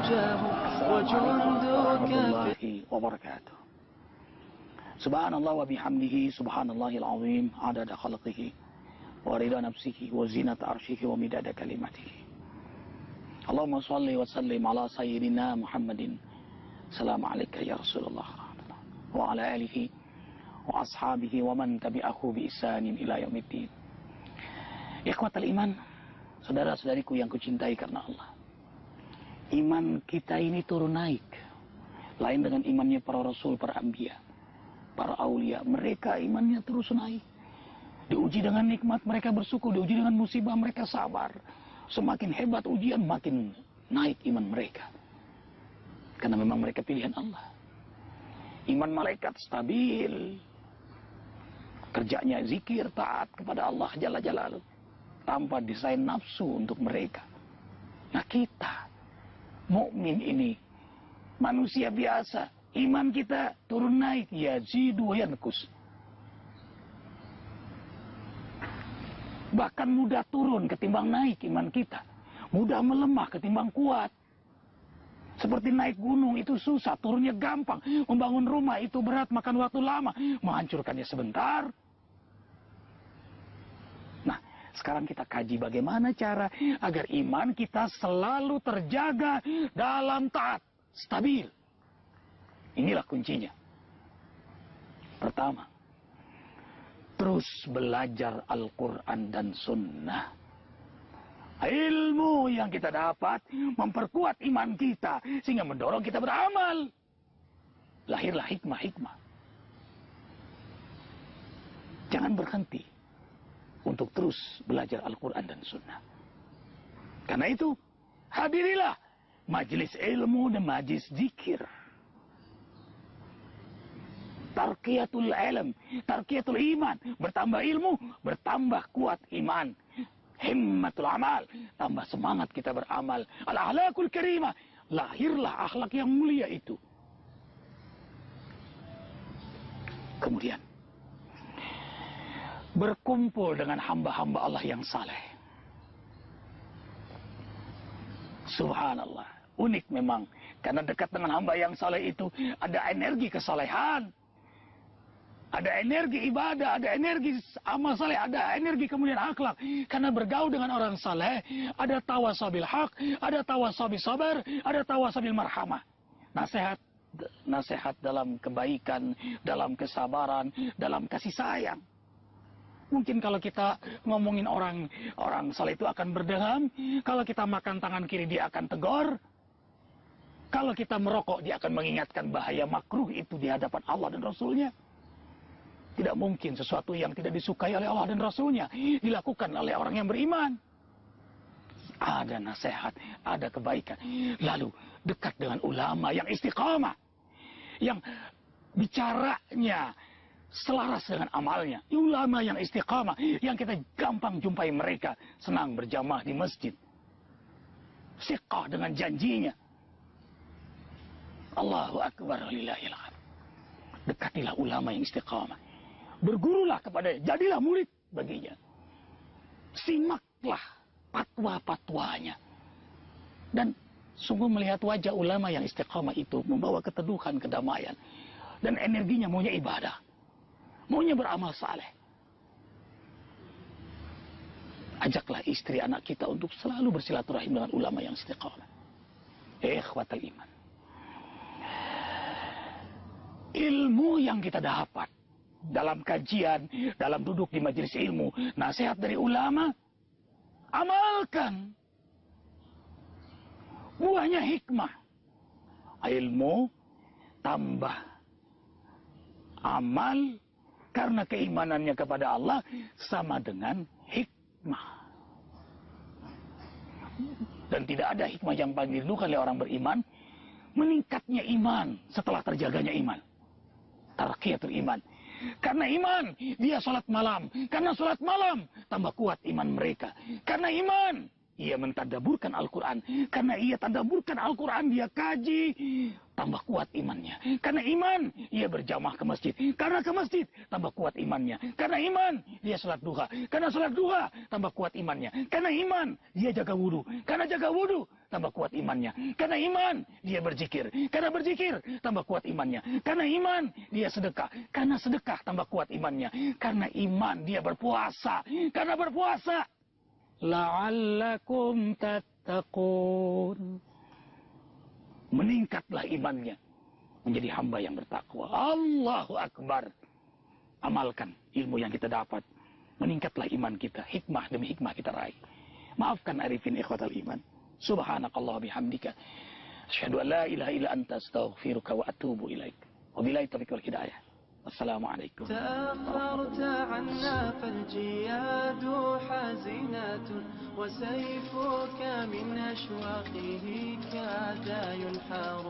ترجاه وجندك في wabarakatuh. Subhanallah wa bihamdihi subhanallahil azim adada khalqihi wa rida nafsihi wa zinata arshihi wa midada kalimatihi. Allahumma salli wa sallim ala sayyidina Muhammadin. Assalamu alayka ya Rasulullah wa ala alihi wa ashabihi wa man tabi'ahu bi ihsanin ila yaumiddin. Ikhwatal iman, saudara-saudariku yang kucintai karena Allah. Iman kita ini turun naik. Lain dengan imannya para rasul, para anbiya, para aulia. Mereka imannya terus naik. Diuji dengan nikmat, mereka bersyukur. Diuji dengan musibah, mereka sabar. Semakin hebat ujian, makin naik iman mereka. Karena memang mereka pilihan Allah. Iman malaikat stabil. Kerjanya zikir, taat kepada Allah Jalla Jalaluh. Tanpa desain nafsu untuk mereka. Nah kita, mukmin ini, manusia biasa, iman kita turun naik, yazidu wa yanqus. Bahkan mudah turun ketimbang naik iman kita. Mudah melemah ketimbang kuat. Seperti naik gunung itu susah, turunnya gampang. Membangun rumah itu berat, makan waktu lama. Menghancurkannya sebentar. Nah, sekarang kita kaji bagaimana cara agar iman kita selalu terjaga dalam taat, stabil. Inilah kuncinya. Pertama, terus belajar Al-Quran dan Sunnah. Ilmu yang kita dapat memperkuat iman kita sehingga mendorong kita beramal. Lahirlah hikmah-hikmah. Jangan berhenti untuk terus belajar Al-Quran dan Sunnah. Karena itu, hadirilah majelis ilmu dan majelis zikir. Tarqiyatul ilm, tarqiyatul iman. Bertambah ilmu, bertambah kuat iman. Himmatul amal, tambah semangat kita beramal. Al-ahlakul karimah, lahirlah akhlak yang mulia itu. Kemudian berkumpul dengan hamba-hamba Allah yang saleh. Subhanallah, unik memang. Karena dekat dengan hamba yang saleh itu ada energi kesalehan. Ada energi ibadah, ada energi amal saleh, ada energi kemudian akhlak. Karena bergaul dengan orang saleh, ada tawasabil haq, ada tawasabil sabar, ada tawasabil marhamah. Nasihat dalam kebaikan, dalam kesabaran, dalam kasih sayang. Mungkin kalau kita ngomongin orang saleh itu akan berdeham, kalau kita makan tangan kiri dia akan tegur. Kalau kita merokok dia akan mengingatkan bahaya makruh itu di hadapan Allah dan Rasulnya. Tidak mungkin sesuatu yang tidak disukai oleh Allah dan Rasulnya dilakukan oleh orang yang beriman. Ada nasihat, ada kebaikan. Lalu dekat dengan ulama yang istiqamah. Yang bicaranya selaras dengan amalnya. Ulama yang istiqamah, yang kita gampang jumpai mereka. Senang berjamaah di masjid. Siqah dengan janjinya. Allahu Akbar lillahil hamd. Dekatilah ulama yang istiqamah. Bergurulah kepadanya, jadilah murid baginya. Simaklah fatwa-fatwanya. Dan sungguh melihat wajah ulama yang istiqamah itu membawa keteduhan, kedamaian. Dan energinya maunya ibadah. Maunya beramal saleh. Ajaklah istri anak kita untuk selalu bersilaturahim dengan ulama yang istiqamah. Ikhwatal iman. Ilmu yang kita dapat dalam kajian, dalam duduk di majelis ilmu, nasihat dari ulama, amalkan. Buahnya hikmah. Ilmu tambah amal karena keimanannya kepada Allah sama dengan hikmah. Dan tidak ada hikmah yang paling dirindukan oleh orang beriman, meningkatnya iman setelah terjaganya iman. Tarqiyatul iman. Karena iman, dia sholat malam. Karena sholat malam, tambah kuat iman mereka. Karena iman, ia mentadaburkan Al-Quran. Karena ia tadaburkan Al-Quran, dia kaji, tambah kuat imannya. Karena iman, ia berjamaah ke masjid. Karena ke masjid, tambah kuat imannya. Karena iman, dia sholat duha. Karena sholat duha, tambah kuat imannya. Karena iman, dia jaga wudu. Karena jaga wudu, tambah kuat imannya. Karena iman, dia berzikir. Karena berzikir, tambah kuat imannya. Karena iman, dia sedekah. Karena sedekah, tambah kuat imannya. Karena iman, dia berpuasa. Karena berpuasa, la'allakum tattaqun, meningkatlah imannya menjadi hamba yang bertakwa. Allahu Akbar. Amalkan ilmu yang kita dapat, meningkatlah iman kita, hikmah demi hikmah kita raih. Maafkan arifin ikhwatal iman. Subhanakallah bihamdika, asyhadu an la ilaha illa anta, astaghfiruka wa atubu ilaik. Wabillahi taufiq wal hidayah. Wassalamualaikum. تأخرت عنا فالجياد حزينة وسيفك من أشواقه كاد ينحر.